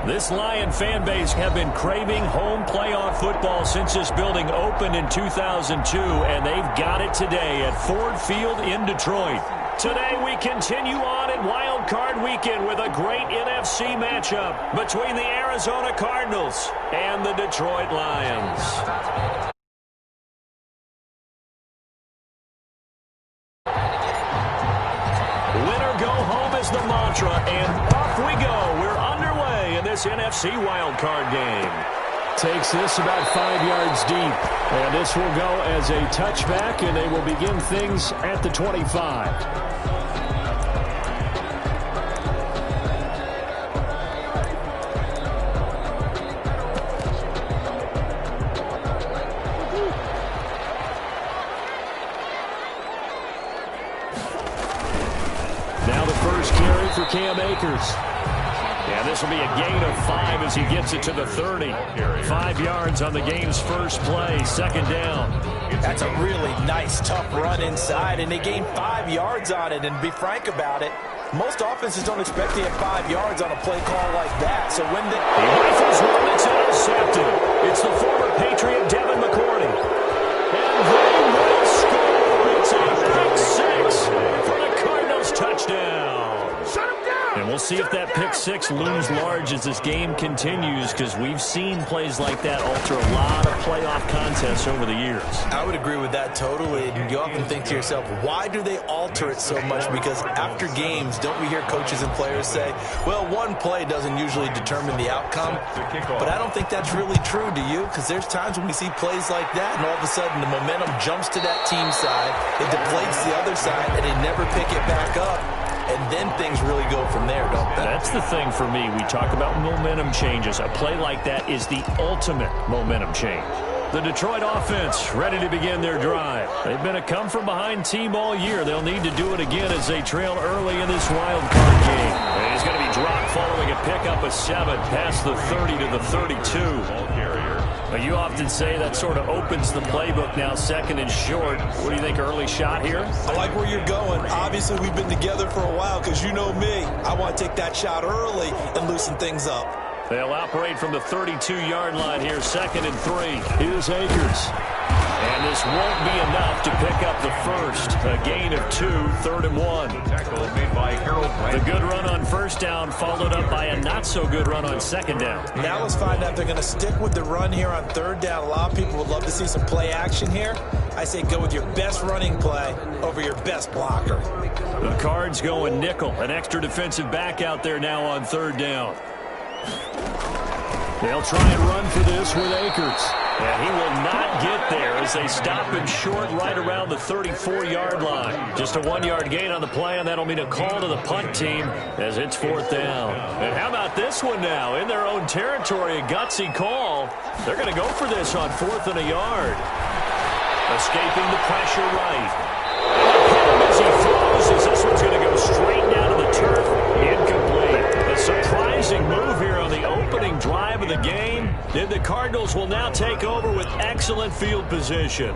This Lion fan base have been craving home playoff football since this building opened in 2002, and they've got it today at Ford Field in Detroit. Today we continue on in Wild Card Weekend with a great NFC matchup between the Arizona Cardinals and the Detroit Lions. Winner go home is the mantra, and off we go. We're underway in this NFC Wild Card game. Takes this about 5 yards deep. And this will go as a touchback, and they will begin things at the 25. Now the first carry for Cam Akers. And this will be a gain of 5 as he gets it to the 30. 5 yards on the game's first play, second down. That's a really nice, tough run inside, and they gained 5 yards on it. And to be frank about it, most offenses don't expect to get 5 yards on a play call like that. So when he rifles one that's intercepted. It's the former Patriot Devin McCourty. And they will score. It's a pick 6 for the Cardinals touchdown. And we'll see if that pick 6 looms large as this game continues, because we've seen plays like that alter a lot of playoff contests over the years. I would agree with that totally. And you often think to yourself, why do they alter it so much? Because after games, don't we hear coaches and players say, well, one play doesn't usually determine the outcome? But I don't think that's really true, do you? Because there's times when we see plays like that, and all of a sudden the momentum jumps to that team side, it deflates the other side, and they never pick it back up. And then things really go from there, don't they? That's the thing for me. We talk about momentum changes. A play like that is the ultimate momentum change. The Detroit offense ready to begin their drive. They've been a come-from-behind team all year. They'll need to do it again as they trail early in this wild card game. And he's going to be dropped following a pickup of 7 past the 30 to the 32. But you often say that sort of opens the playbook now, second and short. What do you think, early shot here? I like where you're going. Obviously, we've been together for a while because you know me. I want to take that shot early and loosen things up. They'll operate from the 32-yard line here, second and 3. Here's Akers. And this won't be enough to pick up the first. A gain of 2, third and 1. The good run on first down followed up by a not-so-good run on second down. Now let's find out if they're going to stick with the run here on third down. A lot of people would love to see some play action here. I say go with your best running play over your best blocker. The Cards going nickel. An extra defensive back out there now on third down. They'll try and run for this with Akers. And he will not get there as they stop him short right around the 34-yard line. Just a 1-yard gain on the play, and that'll mean a call to the punt team as it's fourth down. And how about this one now? In their own territory, a gutsy call. They're going to go for this on 4th and a yard. Escaping the pressure right. As he throws, as this one's going to go straight down to the turf. Incomplete. A surprising move here on the opening drive of the game. And the Cardinals will now take over with excellent field position.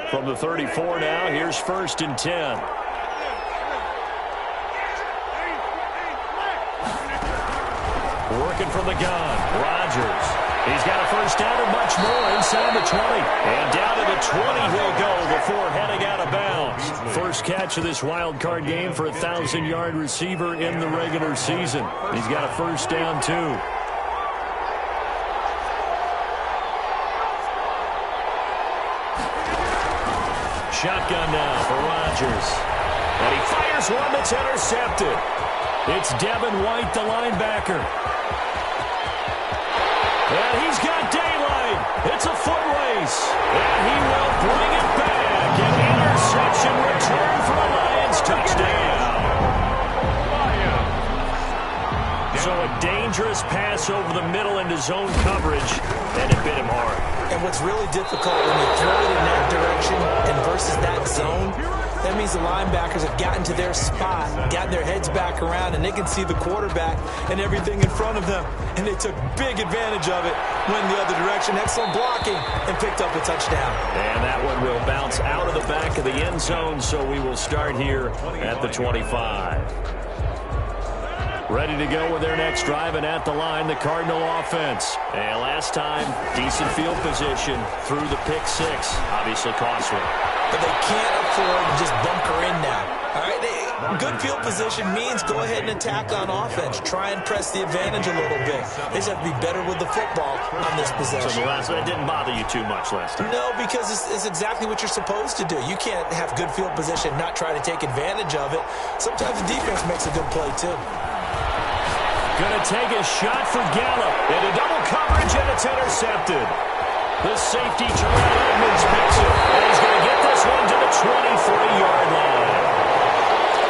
From the 34 now, here's 1st and 10. Working from the gun, Rodgers. He's got a first down and much more inside the 20. And down to the 20 he'll go before heading out of bounds. First catch of this wild card game for a 1,000-yard receiver in the regular season. He's got a first down, too. Shotgun now for Rodgers. And he fires one that's intercepted. It's Devin White, the linebacker. And he's got daylight. It's a foot race. And he will bring it back. An interception return for a Lions touchdown. So a dangerous pass over the middle into zone coverage, and it bit him hard. And what's really difficult when you throw it in that direction and versus that zone, that means defensive linebackers have gotten to their spot, gotten their heads back around, and they can see the quarterback and everything in front of them. And they took big advantage of it, went the other direction, excellent blocking, and picked up a touchdown. And that one will bounce out of the back of the end zone, so we will start here at the 25. Ready to go with their next drive, and at the line, the Cardinal offense. And last time, decent field position through the pick six. Obviously costly. But they can't afford to just bunker in now. All right, good field position means go ahead and attack on offense. Try and press the advantage a little bit. They just have to be better with the football on this possession. So that didn't bother you too much last time? No, because it's exactly what you're supposed to do. You can't have good field position, not try to take advantage of it. Sometimes the defense makes a good play, too. Going to take a shot for Gallup. Into double coverage, and it's intercepted. The safety, Terrell Edmonds, picks it. And he's going to get this one to the 23-yard line.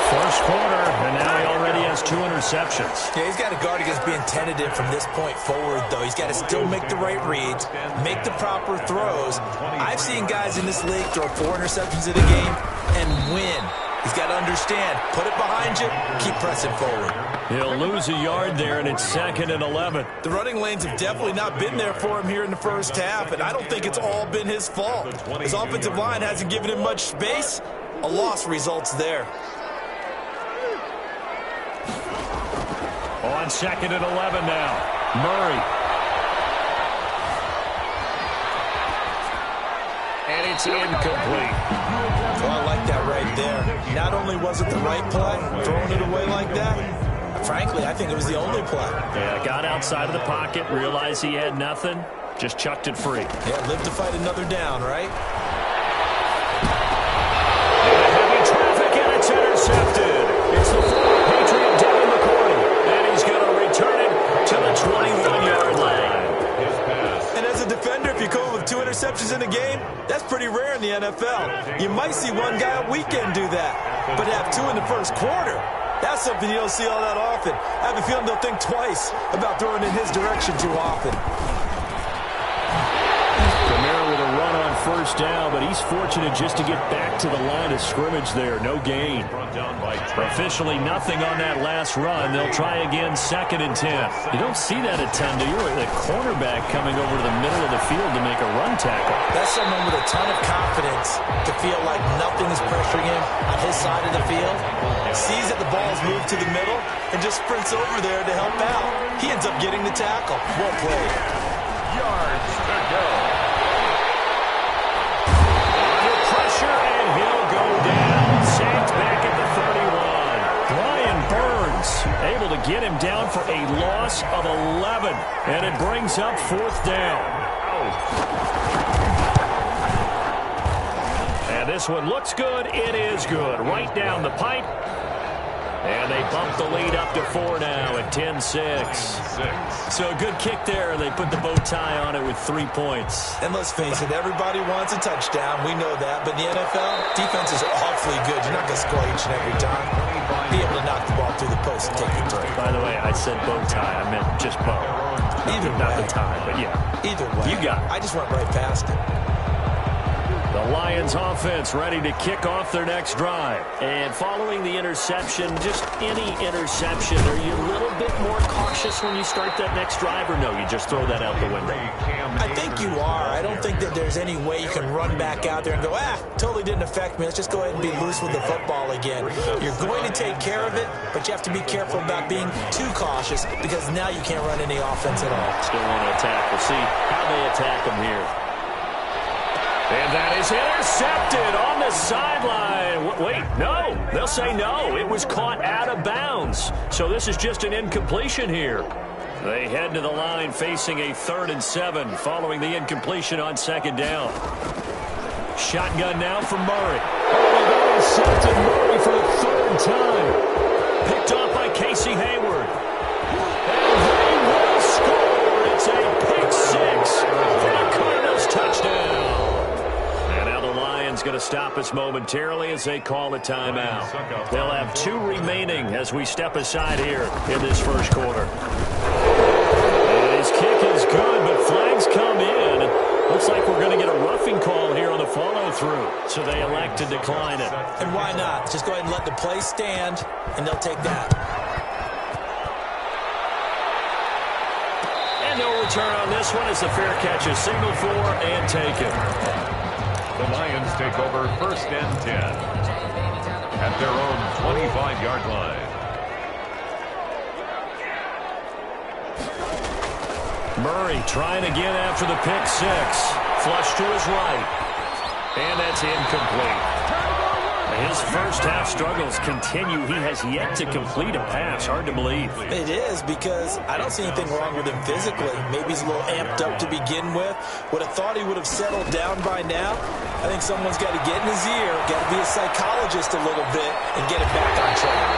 First quarter, and now he already has 2 interceptions. Yeah, he's got to guard against being tentative from this point forward, though. He's got to still make the right reads, make the proper throws. I've seen guys in this league throw 4 interceptions in a game and win. He's got to understand, put it behind you, keep pressing forward. He'll lose a yard there, and it's 2nd and 11. The running lanes have definitely not been there for him here in the first half, and I don't think it's all been his fault. His offensive line hasn't given him much space. A loss results there. On 2nd and 11 now, Murray. And it's incomplete. Oh, I like that right there. Not only was it the right play, throwing it away like that, frankly, I think it was the only play. Yeah, got outside of the pocket, realized he had nothing, just chucked it free. Yeah, live to fight another down, right? Heavy traffic, and it's intercepted. It's the former Patriot Devin McCourty, and he's going to return it to the 21-yard line. And as a defender, if you go with 2 interceptions in a game, that's pretty rare in the NFL. You might see one guy a weekend do that, but have 2 in the first quarter, that's something you don't see all that often. I have a feeling they'll think twice about throwing in his direction too often. Kamara with a run on first down, but he's fortunate just to get back to the line of scrimmage there. No gain. Officially nothing on that last run. They'll try again, 2nd and 10. You don't see that a ton, do you? The cornerback coming over to the middle of the field to make a run tackle. That's someone with a ton of confidence to feel like nothing is pressuring him on his side of the field. Sees that the ball's moved to the middle and just sprints over there to help out. He ends up getting the tackle. Well played. Yards to go. Under pressure, and he'll go down. Sacked back at the 31. Brian Burns able to get him down for a loss of 11. And it brings up 4th down. And this one looks good. It is good. Right down the pipe. And they bump the lead up to 4 now at 10-6. So a good kick there. They put the bow tie on it with 3 points. And let's face it, everybody wants a touchdown. We know that. But in the NFL, defense is awfully good. You're not going to score each and every time. Be able to knock the ball through the post and take it through. By the way, I said bow tie. I meant just bow. Not the tie, but yeah. Either way. You got it. I just went right past it. The Lions offense ready to kick off their next drive. And following the interception, just any interception, are you a little bit more cautious when you start that next drive, or no, you just throw that out the window? I think you are. I don't think that there's any way you can run back out there and go, totally didn't affect me. Let's just go ahead and be loose with the football again. You're going to take care of it, but you have to be careful about being too cautious because now you can't run any offense at all. Still want to attack. We'll see how they attack them here. And that is intercepted on the sideline. Wait, no. They'll say no. It was caught out of bounds. So this is just an incompletion here. They head to the line facing a 3rd and 7 following the incompletion on 2nd down. Shotgun now from Murray. Oh, intercepted Murray for the 3rd time. Picked off by Casey Hayward. And they will score. It's a pick 6 for the Cardinals touchdown. Going to stop us momentarily as they call a timeout. They'll have 2 remaining as we step aside here in this first quarter. And his kick is good, but flags come in. looks like we're going to get a roughing call here on the follow-through, so they elect to decline it. And why not? Just go ahead and let the play stand, and they'll take that. And no return on this one as the fair catch is signaled for and taken. The Lions take over 1st and 10 at their own 25-yard line. Murray trying again after the pick six. Flush to his right. And that's incomplete. His first half struggles continue. He has yet to complete a pass. Hard to believe. It is, because I don't see anything wrong with him physically. Maybe he's a little amped up to begin with. Would have thought he would have settled down by now. I think someone's got to get in his ear, got to be a psychologist a little bit, and get it back on track.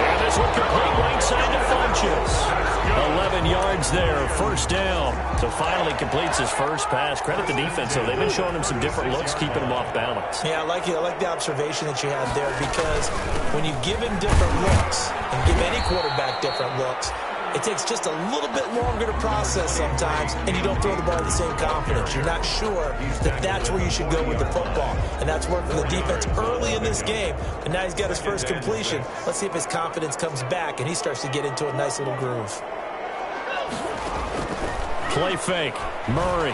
And this one complete right side to Funchess. 11 yards there, 1st down. So finally completes his first pass. Credit the defense, though. They've been showing him some different looks, keeping him off balance. Yeah, I like the observation that you had there, because when you give him different looks and give any quarterback different looks, it takes just a little bit longer to process sometimes, and you don't throw the ball with the same confidence. You're not sure that that's where you should go with the football, and that's worked for the defense early in this game, and now he's got his first completion. Let's see if his confidence comes back, and he starts to get into a nice little groove. Play fake. Murray.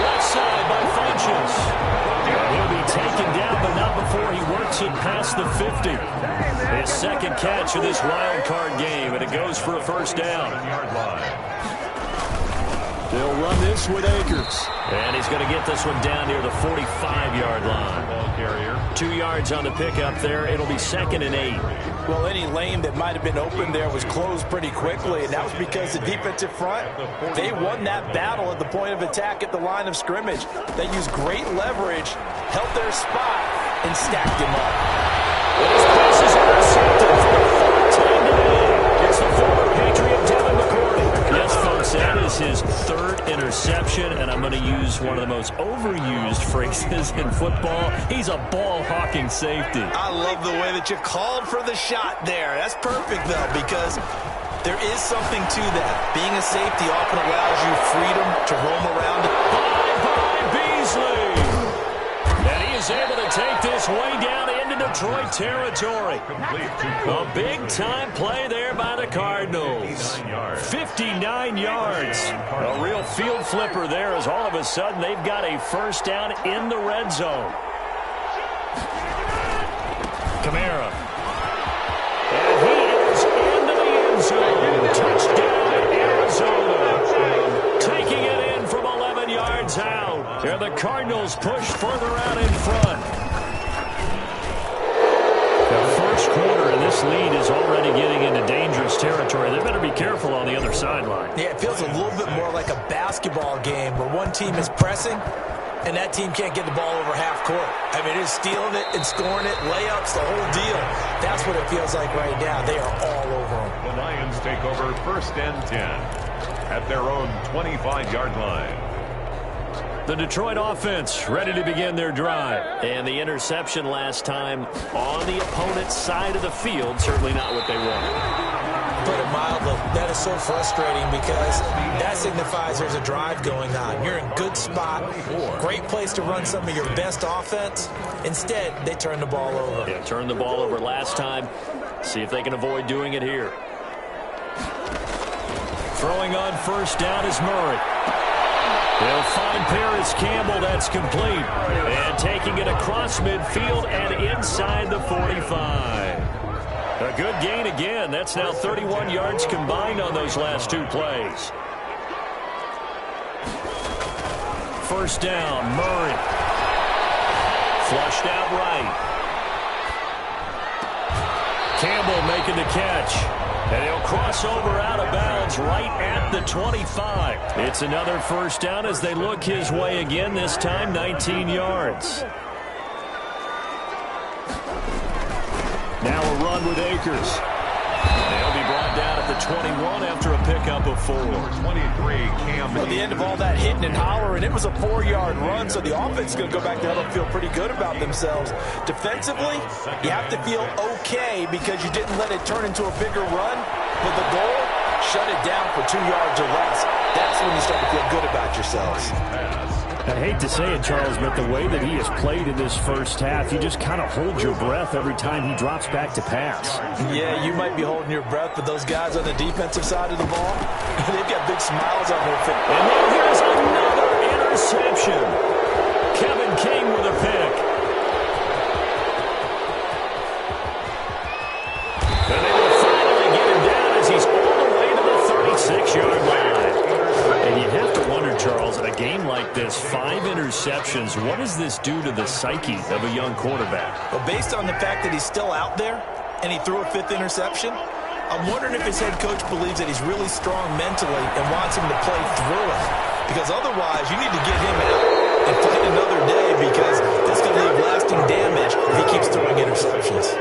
Left side by Funchess. He'll be taken down, but not before he works it past the 50. His second catch of this wild card game, and it goes for a 1st down. They'll run this with Akers. And he's going to get this one down near the 45-yard line. 2 yards on the pickup there. It'll be 2nd and 8. Well, any lane that might have been open there was closed pretty quickly, and that was because the defensive front, they won that battle at the point of attack at the line of scrimmage. They used great leverage, held their spot, and stacked him up. His pass is intercepted for the 4th time today. It's the former Patriot Devin McCourty. Yes, folks, that is his 3rd interception, and I'm going to use one of the most overused phrases in football. He's a ball-hawking safety. I love the way that you called for the shot there. That's perfect, though, because there is something to that. Being a safety often allows you freedom to roam around. Bye-bye, Beasley. And he is able to take this way down into Detroit territory. A big-time play there by the Cardinals. 59 yards. A real field flipper there, as all of a sudden they've got a 1st down in the red zone. Kamara. And he is into the end zone. Touchdown, Arizona. Taking it in from 11 yards out. And the Cardinals push further out in front. The first quarter, and this lead is already getting into dangerous territory. They better be careful on the other sideline. Yeah, it feels a little bit more like a basketball game where one team is pressing and that team can't get the ball over half court. I mean, it's stealing it and scoring it, layups, the whole deal. That's what it feels like right now. They are all over them. The Lions take over 1st and 10 at their own 25-yard line. The Detroit offense ready to begin their drive. And the interception last time on the opponent's side of the field, certainly not what they wanted. Put it mildly, that is so frustrating because that signifies there's a drive going on. You're in good spot, great place to run some of your best offense. Instead, they turn the ball over. Yeah, turned the ball over last time. See if they can avoid doing it here. Throwing on 1st down is Murray. They'll find Paris Campbell. That's complete. And taking it across midfield and inside the 45. A good gain again. That's now 31 yards combined on those last 2 plays. 1st down, Murray. Flushed out right. Campbell making the catch. And he'll cross over out of bounds right at the 25. It's another 1st down as they look his way again, this time 19 yards. Now a run with Akers. They'll be brought down at the 21 after a pickup of 4. 23, Cam. At the end of all that hitting and hollering, it was a 4-yard run, so the offense is going to go back there and feel pretty good about themselves. Defensively, you have to feel okay because you didn't let it turn into a bigger run. But the goal, shut it down for 2 yards or less. That's when you start to feel good about yourselves. I hate to say it, Charles, but the way that he has played in this first half, you just kind of hold your breath every time he drops back to pass. Yeah, you might be holding your breath, but those guys on the defensive side of the ball, they've got big smiles on their face. And now here's another interception. Kevin King with a pick. And they will finally get him down as he's all the way to the 36-yard line. And you have to wonder, Charles, in a game like this, 5 interceptions, what does this do to the psyche of a young quarterback? Well, based on the fact that he's still out there and he threw a 5th interception, I'm wondering if his head coach believes that he's really strong mentally and wants him to play through it. Because otherwise, you need to get him out and fight another day, because this could leave lasting damage if he keeps throwing interceptions.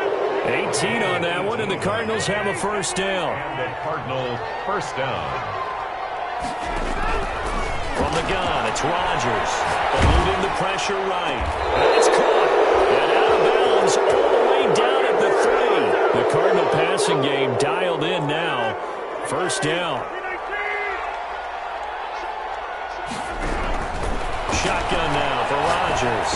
18 on that one, and the Cardinals have a first down. The Cardinals first down. From the gun, it's Rodgers. Eluding the pressure right. And it's caught. And out of bounds all the way down at the 3. The Cardinal passing game dialed in now. First down. Shotgun now for Rodgers.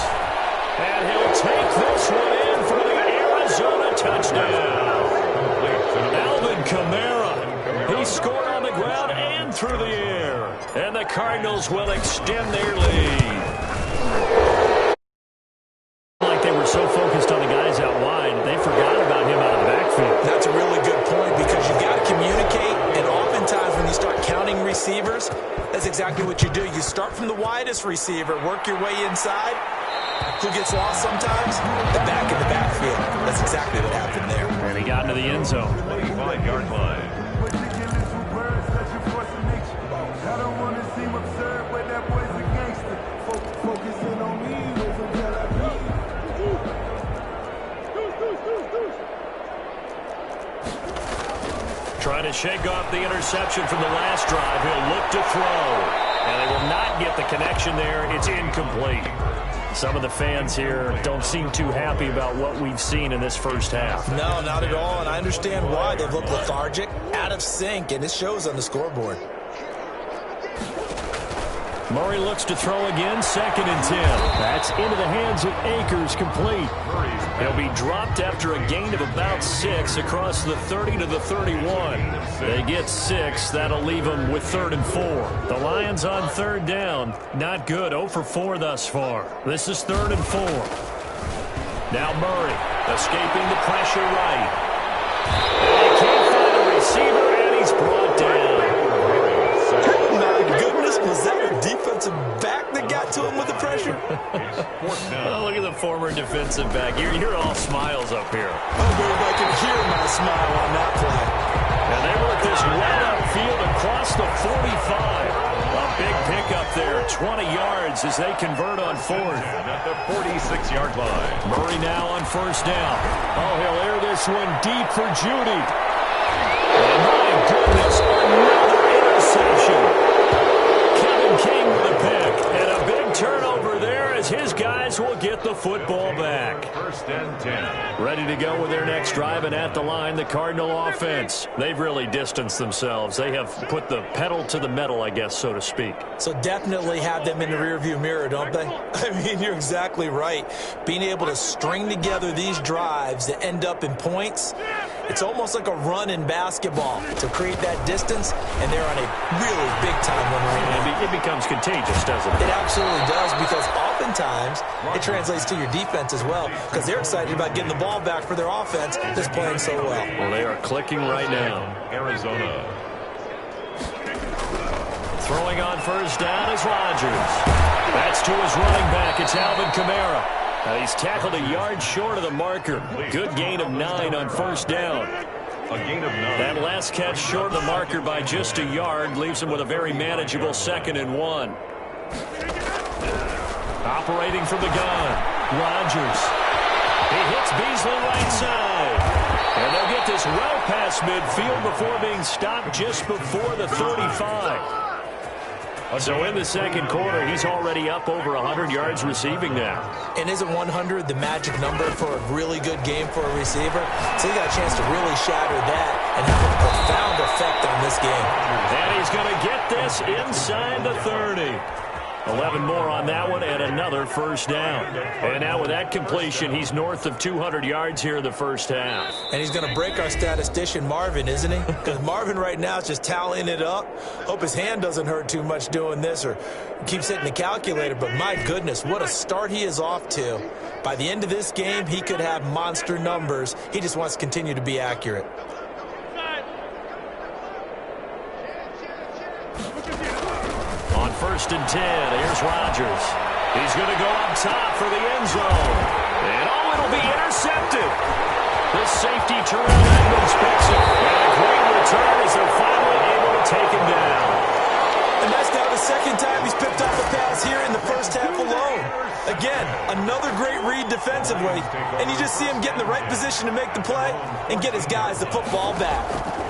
And he'll take this one in for the Arizona touchdown. Alvin Kamara. He scored on the ground and through the air. And the Cardinals will extend their lead. Like they were so focused on the guys out wide, they forgot about him out of the backfield. That's a really good point, because you've got to communicate, and oftentimes when you start counting receivers, that's exactly what you do. You start from the widest receiver, work your way inside. Who gets lost sometimes? The back in the backfield. That's exactly what happened there. And he got into the end zone. 5-yard line. Trying to shake off the interception from the last drive. He'll look to throw. And they will not get the connection there. It's incomplete. Some of the fans here don't seem too happy about what we've seen in this first half. No, not at all, and I understand why. They've looked lethargic, out of sync, and it shows on the scoreboard. Murray looks to throw again, 2nd and 10. That's into the hands of Akers, complete. He'll be dropped after a gain of about 6 across the 30 to the 31. They get 6. That'll leave them with 3rd and 4. The Lions on 3rd down. Not good. 0 for 4 thus far. This is 3rd and 4. Now Murray escaping the pressure right. And he can't find a receiver, and he's brought down. My goodness, was that a defensive back that got to him with the pressure? Oh, look at the former defensive back. You're all smiles up here. Oh, baby, I can hear my smile on that play. And they work this well upfield across the 45. A big pickup there, 20 yards as they convert on 4th. At the 46-yard line. Murray now on 1st down. Oh, he'll air this one deep for Judy. And my goodness, another interception. Kevin King with a pick. And a big turnover there as his guys will get the football back. 1st and 10. Ready to go with their next drive, and at the line, the Cardinal offense. They've really distanced themselves. They have put the pedal to the metal, I guess, so to speak. So definitely have them in the rearview mirror, don't they? I mean, you're exactly right. Being able to string together these drives that end up in points, it's almost like a run in basketball to create that distance, and they're on a really big-time run right now. It becomes contagious, doesn't it? It absolutely does, because oftentimes it translates to your defense as well, because they're excited about getting the ball back for their offense that's playing so well. Well, they are clicking right now. Arizona. Throwing on 1st down is Rodgers. That's to his running back. It's Alvin Kamara. He's tackled a yard short of the marker. Good gain of 9 on 1st down. A gain of 9. That last catch short of the marker by just a yard leaves him with a very manageable 2nd and 1. Operating from the gun, Rodgers. He hits Beasley right side. And they'll get this well past midfield before being stopped just before the 35. So in the second quarter, he's already up over 100 yards receiving now. And isn't 100 the magic number for a really good game for a receiver? So he got a chance to really shatter that and have a profound effect on this game. And he's going to get this inside the 30. 11 more on that one and another first down. And now with that completion, he's north of 200 yards here in the first half. And he's going to break our statistician Marvin, isn't he? Because Marvin right now is just tallying it up. Hope his hand doesn't hurt too much doing this or keeps hitting the calculator. But my goodness, what a start he is off to. By the end of this game, he could have monster numbers. He just wants to continue to be accurate. First and 10, here's Rodgers. He's going to go up top for the end zone. And it'll be intercepted. The safety Terrell Edmonds picks it. And a great return as they're finally able to take him down. And that's now the second time he's picked up a pass here in the first half alone. Again, another great read defensively. And you just see him get in the right position to make the play and get his guys the football back.